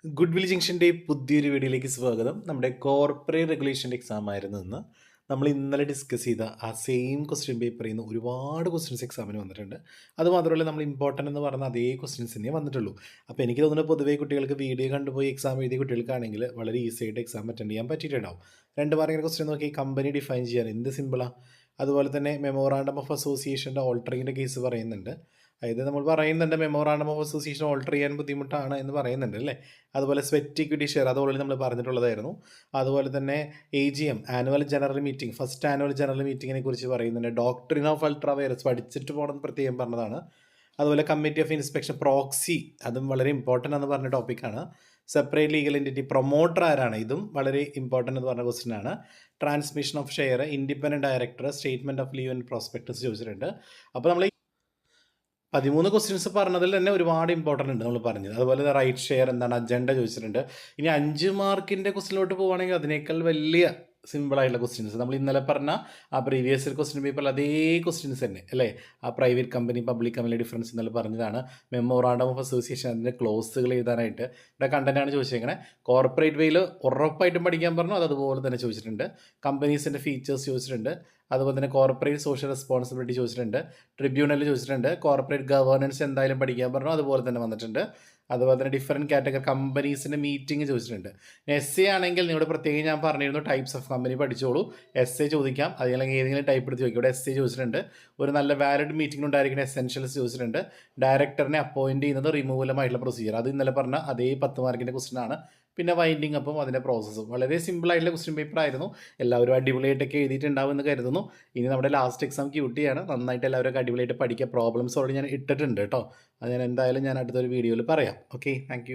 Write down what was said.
Good will ജംഗ്ഷൻ്റെ പുതിയൊരു വീഡിയോയിലേക്ക് സ്വാഗതം. നമ്മുടെ കോർപ്പറേറ്റ് റെഗുലേഷൻ്റെ എക്സാം ആയിരുന്നു ഇന്ന്. നമ്മൾ ഇന്നലെ ഡിസ്കസ് ചെയ്ത ആ സെയിം ക്വസ്റ്റ്യൻ പേപ്പറിൽ നിന്ന് ഒരുപാട് ക്വസ്റ്റ്യൻസ് എക്സാമിന് വന്നിട്ടുണ്ട്. അതുമാത്രമല്ല നമ്മൾ ഇമ്പോർട്ടൻ്റ് എന്ന് പറഞ്ഞ അതേ ക്വസ്റ്റ്യൻസ് തന്നെ വന്നിട്ടുള്ളൂ. അപ്പോൾ എനിക്ക് തോന്നുന്നു പൊതുവേ കുട്ടികൾക്ക് വീഡിയോ കണ്ടുപോയി എക്സാം എഴുതിയ കുട്ടികൾക്കാണെങ്കിൽ വളരെ ഈസി ആയിട്ട് എക്സാം അറ്റൻഡ് ചെയ്യാൻ പറ്റിയിട്ടുണ്ടാവും. 2 മാർക്കിൻ്റെ ക്വസ്റ്റ്യൻ നോക്കി കമ്പനി ഡിഫൈൻ ചെയ്യാൻ എന്ത് സിമ്പിളാണ്. അതുപോലെ തന്നെ മെമ്മോറാണ്ടം ഓഫ് അസോസിയേഷൻ്റെ ഓൾട്ടറിങ്ങിൻ്റെ കേസ് പറയുന്നുണ്ട്. അതായത് നമ്മൾ പറയുന്നുണ്ട് മെമ്മോറാണ്ടം ഓഫ് അസോസിയേഷൻ ഓൾട്ടർ ചെയ്യാൻ ബുദ്ധിമുട്ടാണ് എന്ന് പറയുന്നുണ്ട് അല്ലേ. അതുപോലെ സ്വെറ്റ് ഇക്വിറ്റി ഷെയർ അത് ഓൾറെഡി നമ്മൾ പറഞ്ഞിട്ടുള്ളതായിരുന്നു. അതുപോലെ തന്നെ AGM annual general meeting first annual general മീറ്റിങ്ങിനെ കുറിച്ച് പറയുന്നുണ്ട്. ഡോക്ട്രിൻ ഓഫ് അൾട്രാ വൈറസ് പഠിച്ചിട്ട് പോകണം പ്രത്യേകം പറഞ്ഞതാണ്. അതുപോലെ കമ്മിറ്റി ഓഫ് ഇൻസ്പെക്ഷൻ പ്രോക്സി അതും വളരെ ഇമ്പോർട്ടൻ്റ് എന്ന് പറഞ്ഞ ടോപ്പിക്കാണ്. സെപ്പറേറ്റ് ലീഗൽ എൻറ്റിറ്റി പ്രൊമോട്ടർ ആരാണ് ഇതും വളരെ ഇമ്പോർട്ടൻ്റ് എന്ന് പറഞ്ഞ ക്വസ്റ്റ്യൻ ആണ്. Transmission of share independent director statement of leave and prospectus ചോദിച്ചിട്ടുണ്ട്. അപ്പോൾ നമ്മൾ 13 ക്വസ്റ്റ്യൻസ് പറഞ്ഞതിൽ തന്നെ ഒരുപാട് ഇമ്പോർട്ടൻ്റ് ഉണ്ട് നമ്മൾ പറഞ്ഞത്. അതുപോലെ റൈറ്റ് ഷെയർ എന്താണ് അജണ്ട ചോദിച്ചിട്ടുണ്ട്. ഇനി 5 മാർക്കിൻ്റെ ക്വസ്റ്റിലോട്ട് പോവുകയാണെങ്കിൽ അതിനേക്കാൾ വലിയ സിമ്പിളായിട്ടുള്ള ക്വസ്റ്റ്യൻസ് നമ്മൾ ഇന്നലെ പറഞ്ഞ ആ പ്രീവിയസ് ക്വസ്റ്റ്യൻ പേപ്പറിൽ അതേ ക്വസ്റ്റ്യൻസ് തന്നെ അല്ലേ. ആ private company public company difference ഇന്നലെ പറഞ്ഞതാണ്. മെമ്മോറാണ്ടം ഓഫ് അസോസിയേഷൻ അതിൻ്റെ ക്ലോസുകൾ എഴുതാനായിട്ട് ഇവിടെ കണ്ടൻറ്റാണ് ചോദിച്ചേക്കുന്നത്. കോർപ്പറേറ്റ് വേയിൽ ഉറപ്പായിട്ടും പഠിക്കാൻ പറഞ്ഞു, അത് അതുപോലെ തന്നെ ചോദിച്ചിട്ടുണ്ട്. കമ്പനീസിൻ്റെ ഫീച്ചേഴ്സ് ചോദിച്ചിട്ടുണ്ട്. അതുപോലെ തന്നെ കോർപ്പറേറ്റ് സോഷ്യൽ റെസ്പോൺസിബിലിറ്റി ചോദിച്ചിട്ടുണ്ട്. ട്രിബ്യൂണൽ ചോദിച്ചിട്ടുണ്ട്. കോർപ്പറേറ്റ് ഗവേണൻസ് എന്തായാലും പഠിക്കാൻ പറഞ്ഞു, അതുപോലെ തന്നെ വന്നിട്ടുണ്ട്. അതുപോലെ തന്നെ ഡിഫറൻറ്റ് കാറ്റഗറി കമ്പനീസിൻ്റെ മീറ്റിംഗ് ചോദിച്ചിട്ടുണ്ട്. എസ് എ ആണെങ്കിൽ നിങ്ങളുടെ പ്രത്യേകം ഞാൻ പറഞ്ഞിരുന്നു ടൈപ്സ് ഓഫ് കമ്പനി പഠിച്ചോളൂ. എസ് എ ചോദിക്കാം, അല്ലെങ്കിൽ ഏതെങ്കിലും ടൈപ്പ് എടുത്ത് ചോദിക്കും. ഇവിടെ എസ് എ ചോദിച്ചിട്ടുണ്ട്. ഒരു നല്ല വാലിഡ് മീറ്റിംഗ് ഉണ്ടായിരിക്കുന്ന എസെൻഷ്യൽസ് ചോദിച്ചിട്ടുണ്ട്. ഡയറക്ടറിനെ അപ്പോയിൻറ്റ് ചെയ്യുന്നത് റിമൂവലുമായിട്ടുള്ള പ്രൊസീജിയർ അത് ഇന്നലെ പറഞ്ഞ അതേ 10 മാർക്കിൻ്റെ ക്വസ്റ്റ്യൻ ആണ്. പിന്നെ വൈൻഡിങ് അപ്പം അതിൻ്റെ പ്രോസസ്സും വളരെ സിമ്പിളായിട്ടുള്ള ക്വസ്റ്റ്യൻ പേപ്പർ ആയിരുന്നു. എല്ലാവരും അടിപൊളിയായിട്ടൊക്കെ എഴുതിയിട്ടുണ്ടാവും എന്ന് കരുതുന്നു. ഇനി നമ്മുടെ ലാസ്റ്റ് എക്സാം ക്യൂട്ടിയാണ്. നന്നായിട്ട് എല്ലാവരും അടിപൊളിയായിട്ട് പഠിക്കുക. പ്രോബ്ലംസ് ഓൾറെഡി ഞാൻ ഇട്ടിട്ടുണ്ട് കേട്ടോ. അത് ഞാൻ എന്തായാലും അടുത്തൊരു വീഡിയോയിൽ പറയാം. Okay, thank